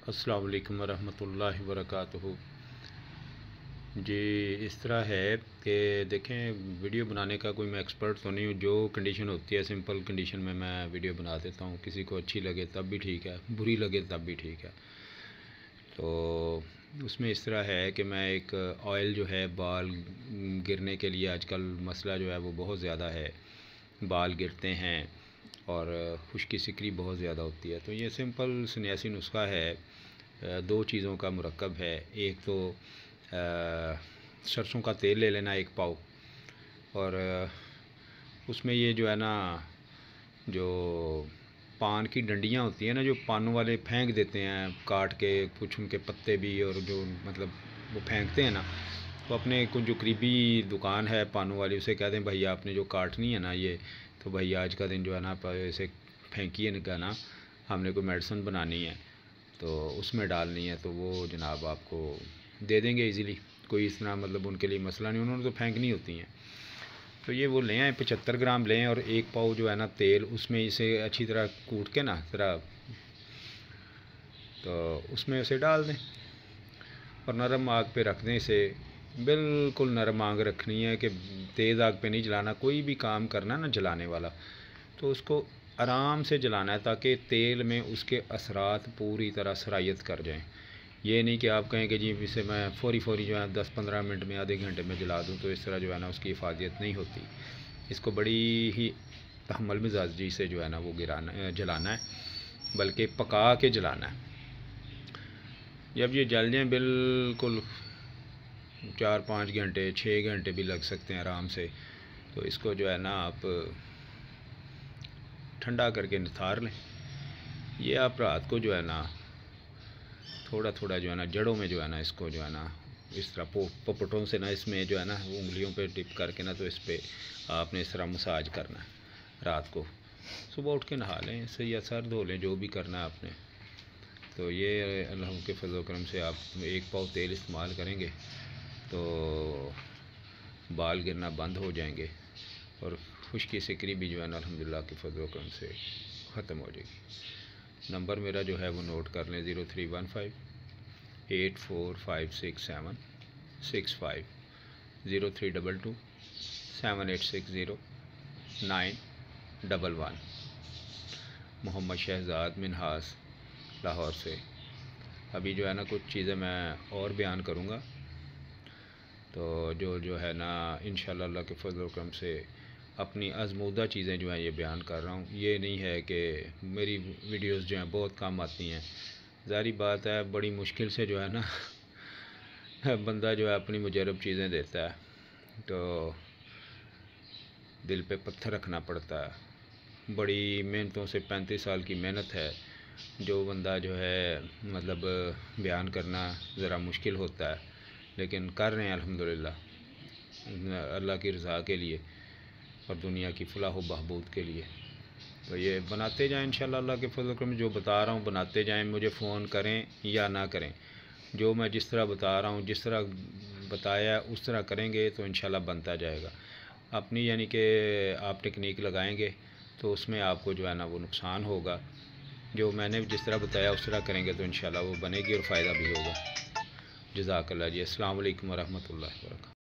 السلام علیکم ورحمۃ اللہ وبرکاتہ۔ جی اس طرح ہے کہ دیکھیں، ویڈیو بنانے کا کوئی میں ایکسپرٹ تو نہیں ہوں۔ جو کنڈیشن ہوتی ہے سمپل کنڈیشن میں ویڈیو بنا دیتا ہوں، کسی کو اچھی لگے تب بھی ٹھیک ہے، بری لگے تب بھی ٹھیک ہے۔ تو اس میں اس طرح ہے کہ میں ایک آئل جو ہے بال گرنے کے لیے، آج کل مسئلہ جو ہے وہ بہت زیادہ ہے، بال گرتے ہیں اور خشکی سکری بہت زیادہ ہوتی ہے۔ تو یہ سمپل سنیاسی نسخہ ہے، دو چیزوں کا مرکب ہے۔ ایک تو سرسوں کا تیل لے لینا 1 پاؤ، اور اس میں یہ جو ہے نا، جو پان کی ڈنڈیاں ہوتی ہیں نا، جو پانوں والے پھینک دیتے ہیں کاٹ کے، کچھ ان کے پتے بھی، اور جو مطلب وہ پھینکتے ہیں نا، تو اپنے کو جو قریبی دکان ہے پانوں والی، اسے کہہ دیں بھائی آپ نے جو کاٹنی ہے نا یہ، تو بھائی آج کا دن جو ہے نا اسے پھینکیے نا، ہم نے کوئی میڈیسن بنانی ہے تو اس میں ڈالنی ہے، تو وہ جناب آپ کو دے دیں گے ایزیلی، کوئی اس طرح مطلب ان کے لیے مسئلہ نہیں، انہوں نے تو پھینکنی ہوتی ہیں۔ تو یہ وہ لیں، 75 گرام لیں، اور 1 پاؤ جو ہے نا تیل، اس میں اسے اچھی طرح کوٹ کے نا ذرا، تو اس میں اسے ڈال دیں اور نرم آگ پہ رکھ دیں اسے۔ بالکل نرم آگ رکھنی ہے، کہ تیز آگ پہ نہیں جلانا۔ کوئی بھی کام کرنا نا جلانے والا، تو اس کو آرام سے جلانا ہے، تاکہ تیل میں اس کے اثرات پوری طرح سرایت کر جائیں۔ یہ نہیں کہ آپ کہیں کہ جی اسے میں فوری جو ہے 10-15 منٹ میں، آدھے گھنٹے میں جلا دوں، تو اس طرح جو ہے نا اس کی افادیت نہیں ہوتی۔ اس کو بڑی ہی تحمل مزاجی سے جو ہے نا وہ جلانا ہے، بلکہ پکا کے جلانا ہے۔ جب یہ جل جائیں بالکل، 4-5 گھنٹے 6 گھنٹے بھی لگ سکتے ہیں آرام سے، تو اس کو جو ہے نا آپ ٹھنڈا کر کے نتھار لیں۔ یہ آپ رات کو جو ہے نا تھوڑا جو ہے نا جڑوں میں جو ہے نا اس کو جو ہے نا اس طرح پپٹوں سے نا، اس میں جو ہے نا انگلیوں پہ ٹپ کر کے نا، تو اس پہ آپ نے اس طرح مساج کرنا ہے رات کو۔ صبح اٹھ کے نہا لیں اس سے، یا سر دھو لیں، جو بھی کرنا ہے آپ نے۔ تو یہ اللہ کے فضل و کرم سے آپ 1 پاؤ تیل استعمال کریں گے تو بال گرنا بند ہو جائیں گے، اور خشکی سکری بھی جو ہے نا الحمدللہ کے فضل و کرم سے ختم ہو جائے گی۔ نمبر میرا جو ہے وہ نوٹ کر لیں، 0315 8456 765، 0322 7860 911۔ محمد شہزاد منہاس، لاہور سے۔ ابھی جو ہے نا کچھ چیزیں میں اور بیان کروں گا، تو جو ہے نا انشاءاللہ اللہ کے فضل و کرم سے اپنی آزمودہ چیزیں جو ہیں یہ بیان کر رہا ہوں۔ یہ نہیں ہے کہ میری ویڈیوز جو ہیں بہت کم آتی ہیں، ظاہری بات ہے، بڑی مشکل سے جو ہے نا بندہ جو ہے اپنی مجرب چیزیں دیتا ہے، تو دل پہ پتھر رکھنا پڑتا ہے۔ بڑی محنتوں سے 35 سال کی محنت ہے، جو بندہ جو ہے مطلب بیان کرنا ذرا مشکل ہوتا ہے، لیکن کر رہے ہیں الحمدللہ اللہ کی رضا کے لیے اور دنیا کی فلاح و بہبود کے لیے۔ تو یہ بناتے جائیں انشاءاللہ اللہ کے فضل و کرم، جو بتا رہا ہوں بناتے جائیں، مجھے فون کریں یا نہ کریں، جو میں جس طرح بتا رہا ہوں، جس طرح بتایا اس طرح کریں گے تو انشاءاللہ بنتا جائے گا۔ اپنی یعنی کہ آپ ٹیکنیک لگائیں گے تو اس میں آپ کو جو ہے نا وہ نقصان ہوگا، جو میں نے جس طرح بتایا اس طرح کریں گے تو انشاءاللہ وہ بنے گی اور فائدہ بھی ہوگا۔ جزاک اللہ جی۔ السلام علیکم ورحمۃ اللہ وبرکاتہ۔